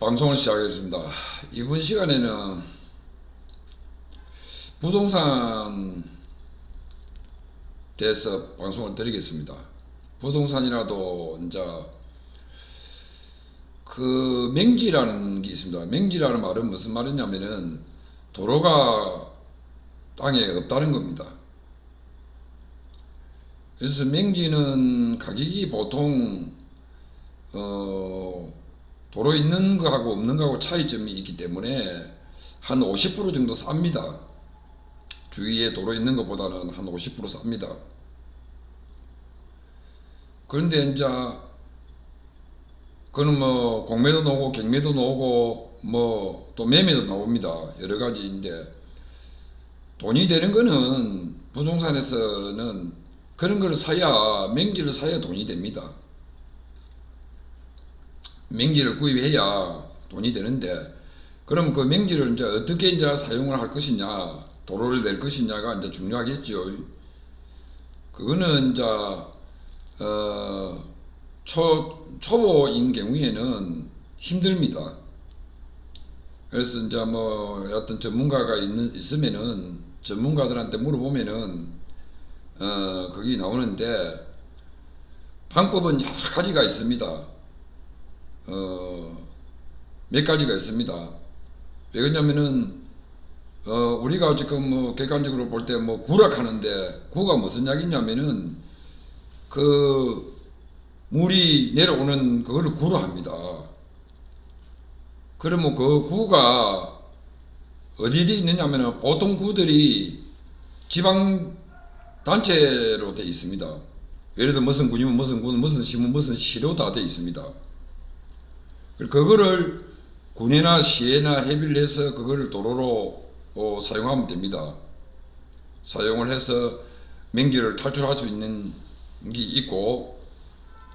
방송을 시작하겠습니다. 이번 시간에는 부동산 대해서 방송을 드리겠습니다. 부동산이라도 이제 그 맹지라는 게 있습니다. 맹지라는 말은 무슨 말이냐면은 도로가 땅에 없다는 겁니다. 그래서 맹지는 가격이 보통 도로 있는 거하고 없는 거하고 차이점이 있기 때문에 한 50% 정도 쌉니다. 주위에 도로 있는 것보다는 한 50% 쌉니다. 그런데 이제 그는 뭐 공매도 나오고 경매도 나오고 뭐 또 매매도 나옵니다. 여러 가지인데 돈이 되는 거는 부동산에서는 그런 걸 사야, 맹지를 사야 돈이 됩니다. 맹지를 구입해야 돈이 되는데, 그럼 그 맹지를 이제 어떻게 이제 사용을 할 것이냐, 도로를 낼 것이냐가 이제 중요하겠죠. 그거는 이제 초보인 경우에는 힘듭니다. 그래서 이제 뭐 어떤 전문가가 있으면은 전문가들한테 물어보면은 거기 나오는데 방법은 여러 가지가 있습니다. 몇 가지가 있습니다. 왜 그러냐면은 우리가 지금 뭐 객관적으로 볼 때 뭐 구락하는데, 구가 무슨 이야기냐면은 그 물이 내려오는 그거를 구로 합니다. 그러면 그 구가 어디에 있느냐면은 보통 구들이 지방 단체로 돼 있습니다. 예를 들어 무슨 군이면 무슨 군, 무슨 시면 무슨 시로 다 돼 있습니다. 그거를 군이나 시에나 협의를 해서 그거를 도로로 사용하면 됩니다. 사용을 해서 맹지를 탈출할 수 있는 게 있고,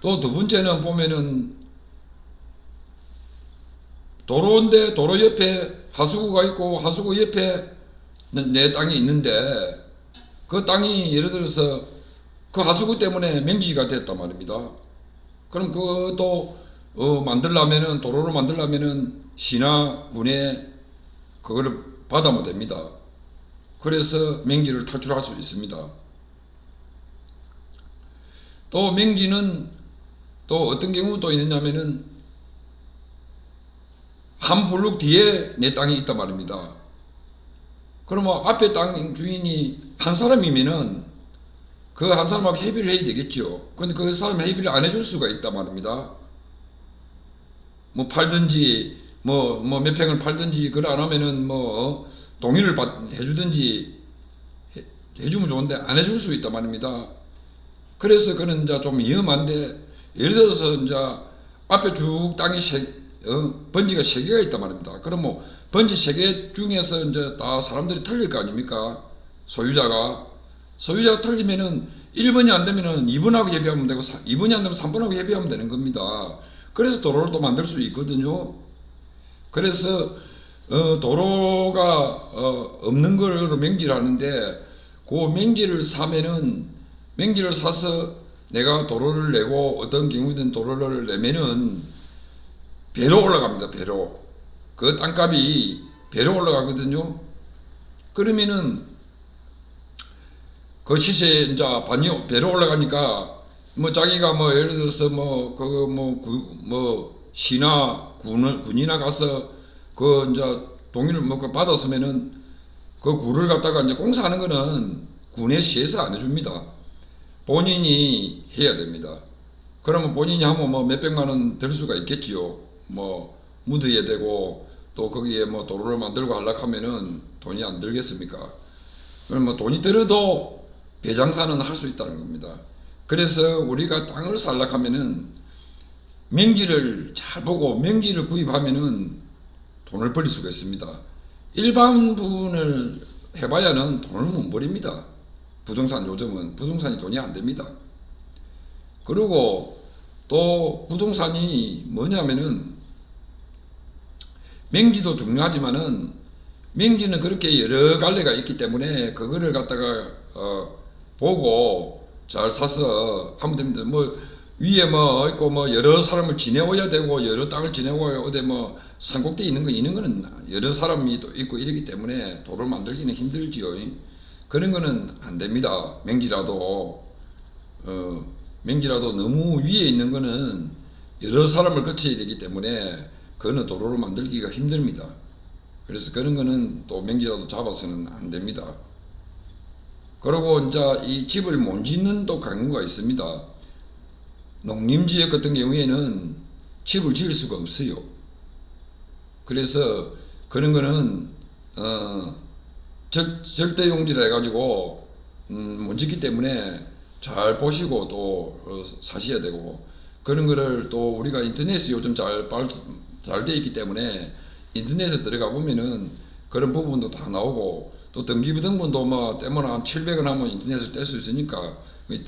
또 두 번째는 보면은 도로인데 도로 옆에 하수구가 있고 하수구 옆에 내 땅이 있는데, 그 땅이 예를 들어서 그 하수구 때문에 맹지가 됐단 말입니다. 그럼 그것도 만들려면은, 도로를 만들려면은 시나 군에 그거를 받으면 됩니다. 그래서 맹지를 탈출할 수 있습니다. 또 맹지는 또 어떤 경우 또 있느냐면은 한 블록 뒤에 내 땅이 있단 말입니다. 그러면 앞에 땅 주인이 한 사람이면은 그 한 사람하고 협의를 해야 되겠죠. 그런데 그 사람이 협의를 안 해줄 수가 있단 말입니다. 뭐 팔든지 뭐 몇 평을 팔든지, 그걸 안 하면은 뭐 동의를 해주든지 해주면 좋은데 안 해줄 수 있단 말입니다. 그래서 그는 이제 좀 위험한데, 예를 들어서 이제 앞에 쭉 땅이 번지가 3개가 있단 말입니다. 그럼 뭐 번지 3개 중에서 이제 다 사람들이 틀릴 거 아닙니까? 소유자가 틀리면은 1번이 안 되면은 2번하고 협의하면 되고, 2번이 안 되면 3번하고 협의하면 되는 겁니다. 그래서 도로를 또 만들 수 있거든요. 그래서 도로가 없는 걸로 맹지를 하는데, 그 맹지를 사서 내가 도로를 내고, 어떤 경우든 도로를 내면은 배로 올라갑니다. 배로. 그 땅값이 배로 올라가거든요. 그러면은 그 시세 이제 배로 올라가니까 뭐 자기가 뭐 예를 들어서 뭐 그거 뭐 시나 군이나 가서 그 이제 동의를 뭐 받았으면은 그 구를 갖다가 이제 공사하는 거는 군의 시에서 안 해줍니다. 본인이 해야 됩니다. 그러면 본인이 하면 뭐 몇백만 원 될 수가 있겠지요. 뭐 묻어야 되고, 또 거기에 뭐 도로를 만들고 하려고 하면은 돈이 안 들겠습니까? 그럼 뭐 돈이 들어도 배장사는 할 수 있다는 겁니다. 그래서 우리가 땅을 살려고 하면은 맹지를 잘 보고 맹지를 구입하면은 돈을 벌릴 수가 있습니다. 일반 부분을 해봐야는 돈을 못 벌입니다. 요즘은 부동산이 돈이 안 됩니다. 그리고 또 부동산이 뭐냐면은, 맹지도 중요하지만은 맹지는 그렇게 여러 갈래가 있기 때문에 그거를 갖다가 보고 잘 사서 하면 됩니다. 뭐 위에 뭐 있고 뭐 여러 사람을 지내어야 되고 여러 땅을 지내고 어디 뭐 산꼭대에 있는 거 이런 거는 여러 사람이 또 있고 이러기 때문에 도를 만들기는 힘들지요. 그런 거는 안 됩니다. 맹지라도 너무 위에 있는 거는 여러 사람을 거쳐야 되기 때문에 그거는 도로를 만들기가 힘듭니다. 그래서 그런 거는 또 맹지라도 잡아서는 안 됩니다. 그리고 이제 이 집을 못 짓는 또 경우가 있습니다. 농림지역 같은 경우에는 집을 지을 수가 없어요. 그래서 그런 거는 절대용지라 해가지고 못 짓기 때문에 잘 보시고 또 사셔야 되고, 그런 거를 또 우리가 인터넷이 요즘 잘 돼 있기 때문에 인터넷에 들어가 보면은 그런 부분도 다 나오고, 또 등기부 등본도 뭐 떼면 한 700원 하면 인터넷을 뗄 수 있으니까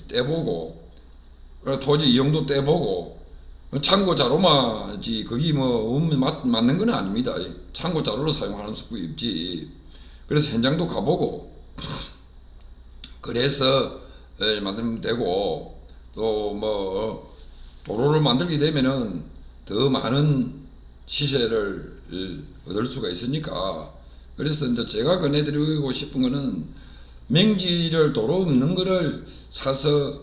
떼보고, 토지 이용도 떼보고, 참고 자료만지 거기 뭐 맞는 건 아닙니다. 참고 자료로 사용하는 수법이지. 그래서 현장도 가보고 그래서 만들면 되고, 또 뭐 도로를 만들게 되면은 더 많은 시세를 얻을 수가 있으니까, 그래서 이제 제가 권해드리고 싶은 거는 맹지를 도로 없는 거를 사서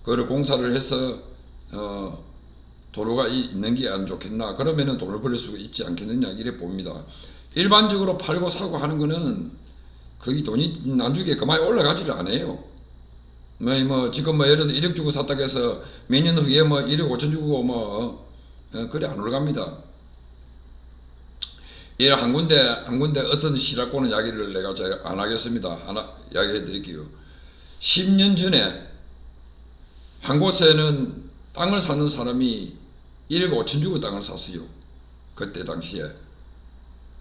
그걸 공사를 해서 도로가 있는 게 안 좋겠나, 그러면은 돈을 벌릴 수 있지 않겠느냐 이래 봅니다. 일반적으로 팔고 사고 하는 거는 거기 돈이 나중에 그만이 올라가지를 않아요. 뭐 지금 뭐 예를 들어 1억 주고 샀다고 해서 몇 년 후에 뭐 1억 5천 주고 뭐 그래 안 올라갑니다. 이 한 군데 어떤 시라고는 이야기를 내가 잘 안 하겠습니다. 하나 이야기해 드릴게요. 10년 전에 한 곳에는 땅을 사는 사람이 1억 5천 주고 땅을 샀어요. 그때 당시에.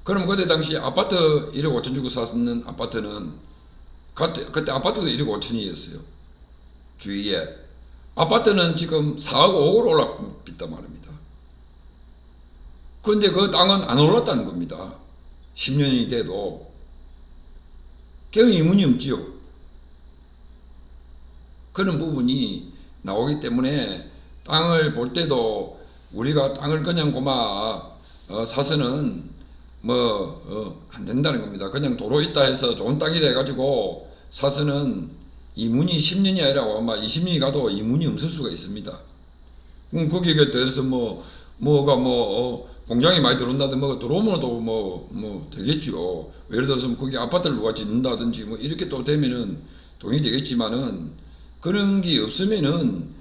그럼 그때 당시 아파트 1억 5천 주고 샀는 아파트는 그때 아파트도 1억 5천이었어요. 주위에. 아파트는 지금 4억 5억으로 올랐단 말입니다. 그런데 그 땅은 안 올랐다는 겁니다. 10년이 돼도. 그냥 의문이 없지요. 그런 부분이 나오기 때문에 땅을 볼 때도 우리가 땅을 그냥 사서는 안 된다는 겁니다. 그냥 도로 있다 해서 좋은 땅이라 해가지고 사서는 이문이 10년이 아니라 아마 20년이 가도 이문이 없을 수가 있습니다. 거기에 대해서 공장이 많이 들어온다든지 들어오면 또 되겠죠. 예를 들어서 거기 아파트를 누가 짓는다든지 이렇게 또 되면은 돈이 되겠지만은, 그런 게 없으면은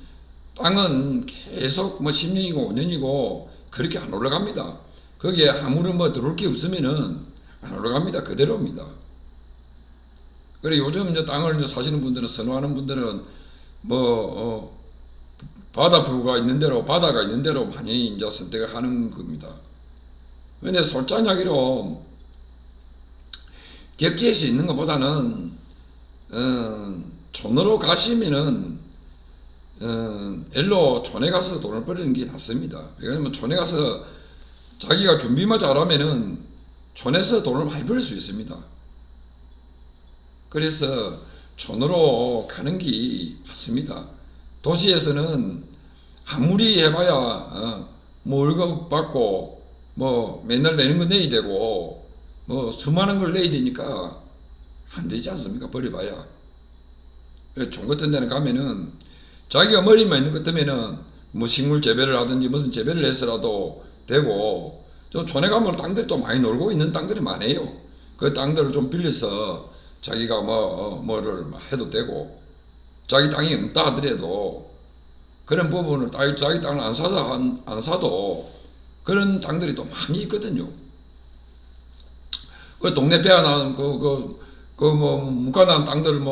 땅은 계속 10년이고 5년이고 그렇게 안 올라갑니다. 거기에 아무런 들어올 게 없으면은 안 올라갑니다. 그대로입니다. 그래 요즘 이제 땅을 이제 사시는 분들은, 선호하는 분들은 바다가 있는 대로 많이 이제 선택을 하는 겁니다. 근데 솔직한 이야기로 객지에서 있는 것보다는 촌으로 가시면은 일로 촌에 가서 돈을 벌이는 게 낫습니다. 왜냐면 촌에 가서 자기가 준비만 잘하면은 촌에서 돈을 많이 벌 수 있습니다. 그래서 촌으로 가는 게 맞습니다. 도시에서는 아무리 해봐야 월급 받고 맨날 내는 거 내야 되고 수많은 걸 내야 되니까 안 되지 않습니까? 버려봐야. 촌 같은 데는 가면은 자기가 머리만 있는 것 같으면은 식물 재배를 하든지 무슨 재배를 해서라도 되고, 저 촌에 가면 땅들이 또 많이 놀고 있는 땅들이 많아요. 그 땅들을 좀 빌려서 자기가 뭐를 해도 되고, 자기 땅이 없다 하더라도 그런 부분을 자기 땅을 안 사도 그런 땅들이 또 많이 있거든요. 그 동네 빼앗나는 묵가난 땅들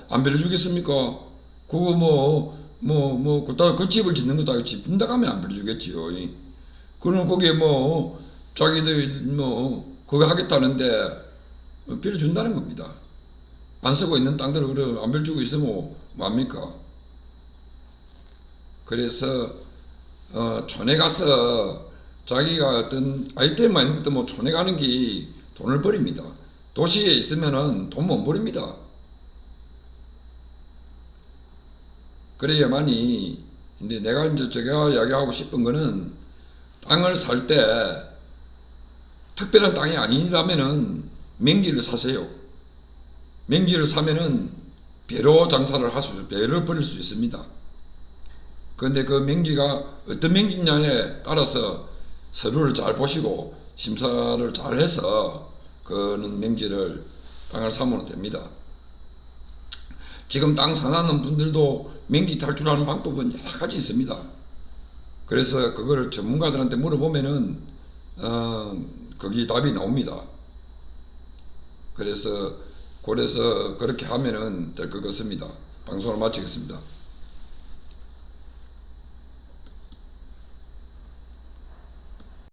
안 빌려주겠습니까? 그거 그 집을 짓는 것도 아니고 짓는다 가면 안 빌려주겠지요. 그럼 거기에 자기들 그거 하겠다는데 빌려준다는 겁니다. 안 쓰고 있는 땅들을 그래 안 빌려주고 있으면 뭐합니까? 그래서 촌에 가서 자기가 어떤 아이템만 있는 것도 촌에 가는 게 돈을 버립니다. 도시에 있으면은 돈 못 버립니다. 그래야만이 근데 내가 이제 제가 이야기하고 싶은 거는 땅을 살 때 특별한 땅이 아니라면은 맹지를 사세요. 맹지를 사면은 배로 장사를 할 수 있어요. 배를 버릴 수 있습니다. 그런데 그 맹지가 어떤 맹지냐에 따라서 서류를 잘 보시고 심사를 잘 해서 그는 맹지를 땅을 사면 됩니다. 지금 땅 사는 분들도 맹지 탈출하는 방법은 여러 가지 있습니다. 그래서 그걸 전문가들한테 물어보면은 거기 답이 나옵니다. 그래서 그렇게 하면은 될 것 같습니다. 방송을 마치겠습니다.